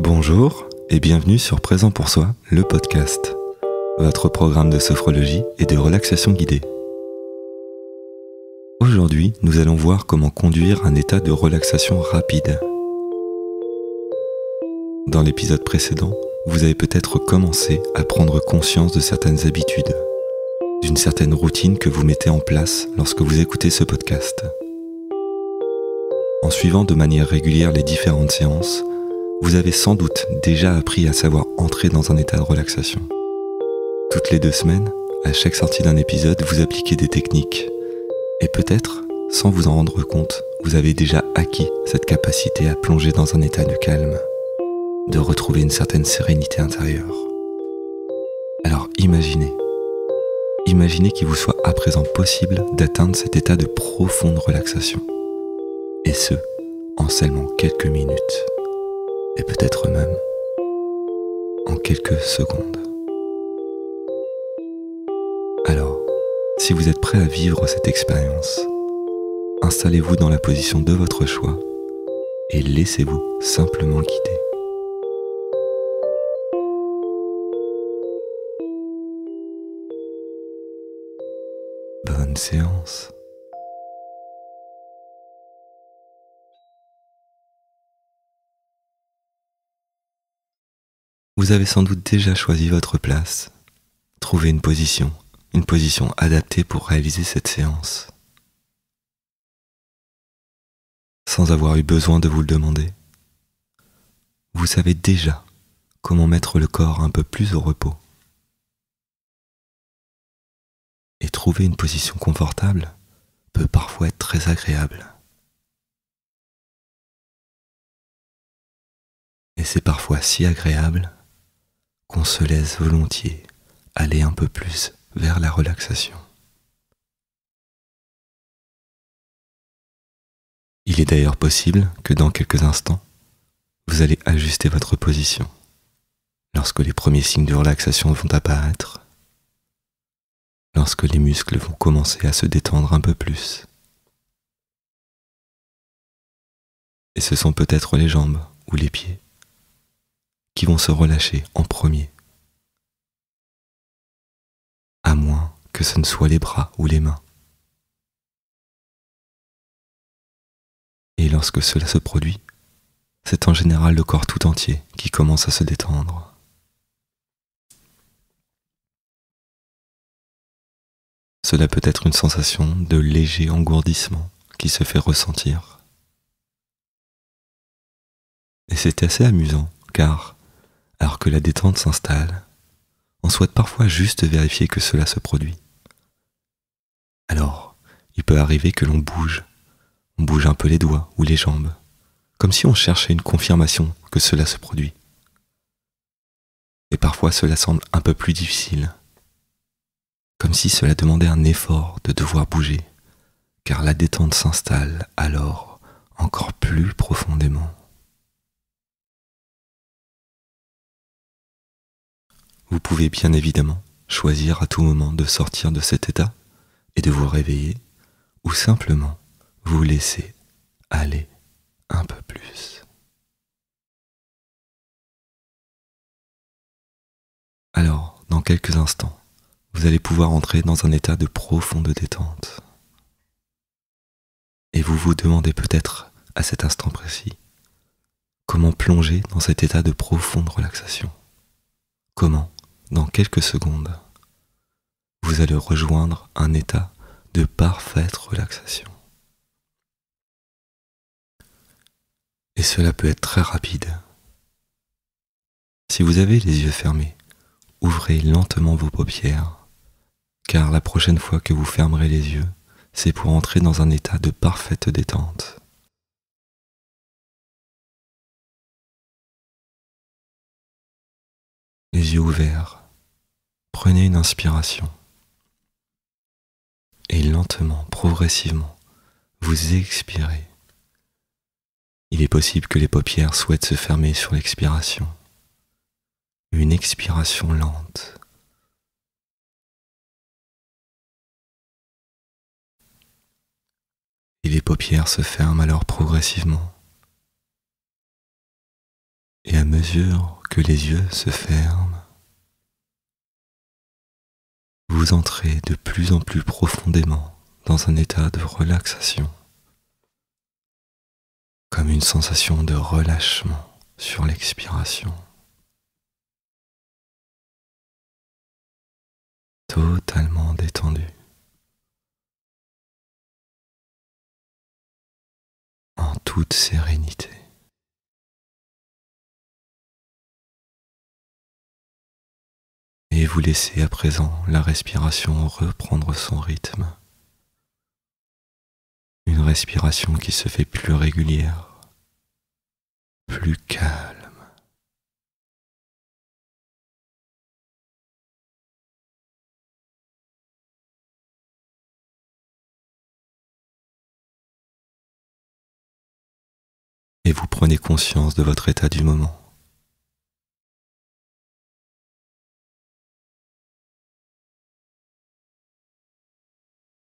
Bonjour et bienvenue sur Présent pour soi, le podcast, votre programme de sophrologie et de relaxation guidée. Aujourd'hui, nous allons voir comment conduire un état de relaxation rapide. Dans l'épisode précédent, vous avez peut-être commencé à prendre conscience de certaines habitudes, d'une certaine routine que vous mettez en place lorsque vous écoutez ce podcast. En suivant de manière régulière les différentes séances, vous avez sans doute déjà appris à savoir entrer dans un état de relaxation. Toutes les 2 semaines, à chaque sortie d'un épisode, vous appliquez des techniques. Et peut-être, sans vous en rendre compte, vous avez déjà acquis cette capacité à plonger dans un état de calme, de retrouver une certaine sérénité intérieure. Alors imaginez qu'il vous soit à présent possible d'atteindre cet état de profonde relaxation. Et ce, en seulement quelques minutes. Et peut-être même en quelques secondes. Alors, si vous êtes prêt à vivre cette expérience, installez-vous dans la position de votre choix et laissez-vous simplement guider. Bonne séance. Vous avez sans doute déjà choisi votre place. Trouvez une position adaptée pour réaliser cette séance. Sans avoir eu besoin de vous le demander, vous savez déjà comment mettre le corps un peu plus au repos. Et trouver une position confortable peut parfois être très agréable. Et c'est parfois si agréable qu'on se laisse volontiers aller un peu plus vers la relaxation. Il est d'ailleurs possible que dans quelques instants, vous allez ajuster votre position lorsque les premiers signes de relaxation vont apparaître, lorsque les muscles vont commencer à se détendre un peu plus. Et ce sont peut-être les jambes ou les pieds qui vont se relâcher en premier, à moins que ce ne soit les bras ou les mains. Et lorsque cela se produit, c'est en général le corps tout entier qui commence à se détendre. Cela peut être une sensation de léger engourdissement qui se fait ressentir. Et c'est assez amusant car, alors que la détente s'installe, on souhaite parfois juste vérifier que cela se produit. Alors, il peut arriver que l'on bouge un peu les doigts ou les jambes, comme si on cherchait une confirmation que cela se produit. Et parfois cela semble un peu plus difficile, comme si cela demandait un effort de devoir bouger, car la détente s'installe alors encore plus profondément. Vous pouvez bien évidemment choisir à tout moment de sortir de cet état et de vous réveiller, ou simplement vous laisser aller un peu plus. Alors, dans quelques instants, vous allez pouvoir entrer dans un état de profonde détente. Et vous vous demandez peut-être, à cet instant précis, comment plonger dans cet état de profonde relaxation. Comment, dans quelques secondes, vous allez rejoindre un état de parfaite relaxation. Et cela peut être très rapide. Si vous avez les yeux fermés, ouvrez lentement vos paupières, car la prochaine fois que vous fermerez les yeux, c'est pour entrer dans un état de parfaite détente. Les yeux ouverts, prenez une inspiration et lentement, progressivement, vous expirez. Il est possible que les paupières souhaitent se fermer sur l'expiration. Une expiration lente. Et les paupières se ferment alors progressivement. Et à mesure que les yeux se ferment, vous entrez de plus en plus profondément dans un état de relaxation, comme une sensation de relâchement sur l'expiration. Totalement détendu, en toute sérénité. Et vous laissez à présent la respiration reprendre son rythme. Une respiration qui se fait plus régulière, plus calme. Et vous prenez conscience de votre état du moment.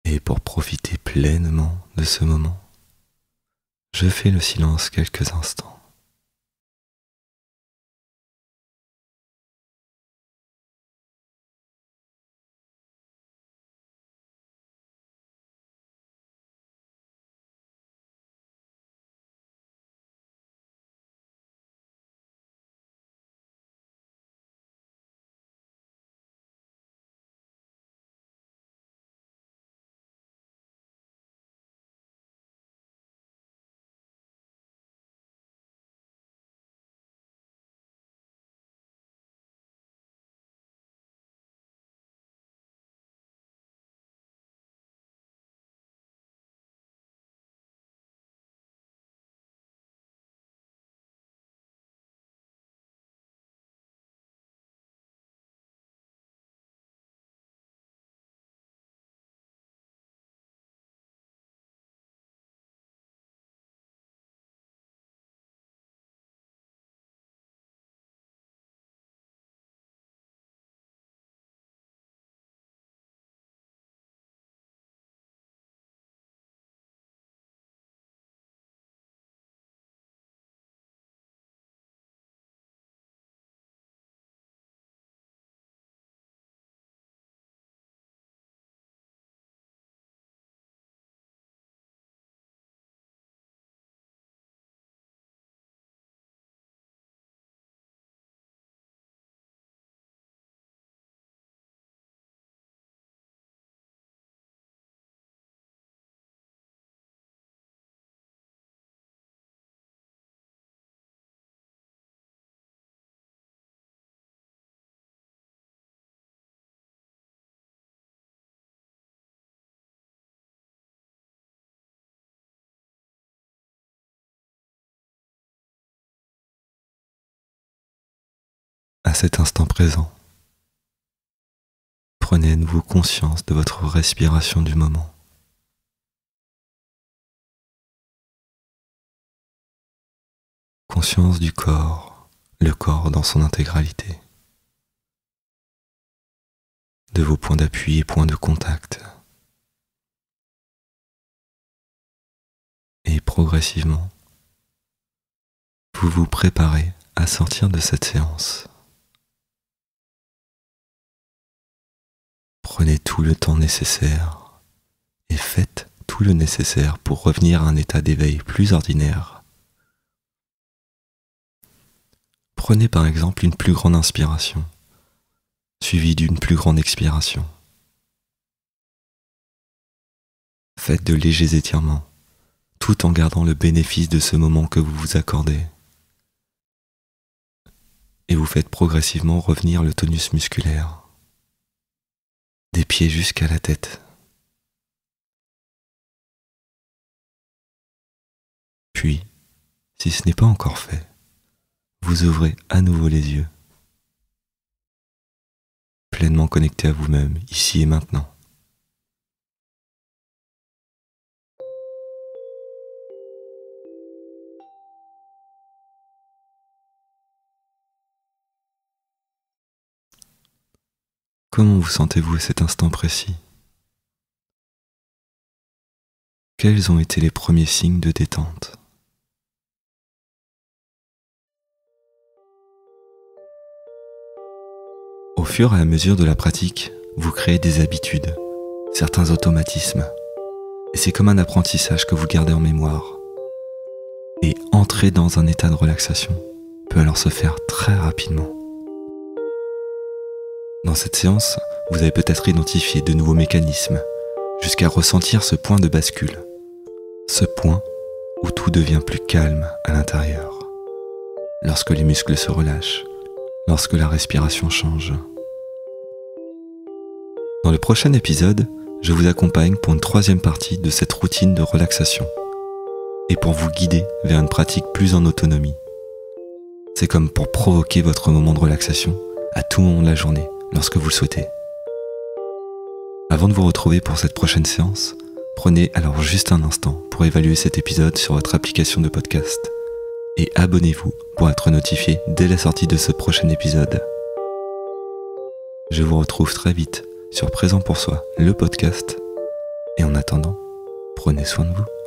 Et pour profiter pleinement de ce moment, je fais le silence quelques instants. À cet instant présent, prenez à nouveau conscience de votre respiration du moment. Conscience du corps, le corps dans son intégralité, de vos points d'appui et points de contact. Et progressivement, vous vous préparez à sortir de cette séance. Prenez tout le temps nécessaire et faites tout le nécessaire pour revenir à un état d'éveil plus ordinaire. Prenez par exemple une plus grande inspiration, suivie d'une plus grande expiration. Faites de légers étirements, tout en gardant le bénéfice de ce moment que vous vous accordez. Et vous faites progressivement revenir le tonus musculaire, des pieds jusqu'à la tête. Puis, si ce n'est pas encore fait, vous ouvrez à nouveau les yeux, pleinement connecté à vous-même, ici et maintenant. Comment vous sentez-vous à cet instant précis? Quels ont été les premiers signes de détente? Au fur et à mesure de la pratique, vous créez des habitudes, certains automatismes. Et c'est comme un apprentissage que vous gardez en mémoire. Et entrer dans un état de relaxation peut alors se faire très rapidement. Dans cette séance, vous avez peut-être identifié de nouveaux mécanismes, jusqu'à ressentir ce point de bascule. Ce point où tout devient plus calme à l'intérieur. Lorsque les muscles se relâchent, lorsque la respiration change. Dans le prochain épisode, je vous accompagne pour une troisième partie de cette routine de relaxation et pour vous guider vers une pratique plus en autonomie. C'est comme pour provoquer votre moment de relaxation à tout moment de la journée, lorsque vous le souhaitez. Avant de vous retrouver pour cette prochaine séance, prenez alors juste un instant pour évaluer cet épisode sur votre application de podcast et abonnez-vous pour être notifié dès la sortie de ce prochain épisode. Je vous retrouve très vite sur Présent pour Soi, le podcast. Et en attendant, prenez soin de vous.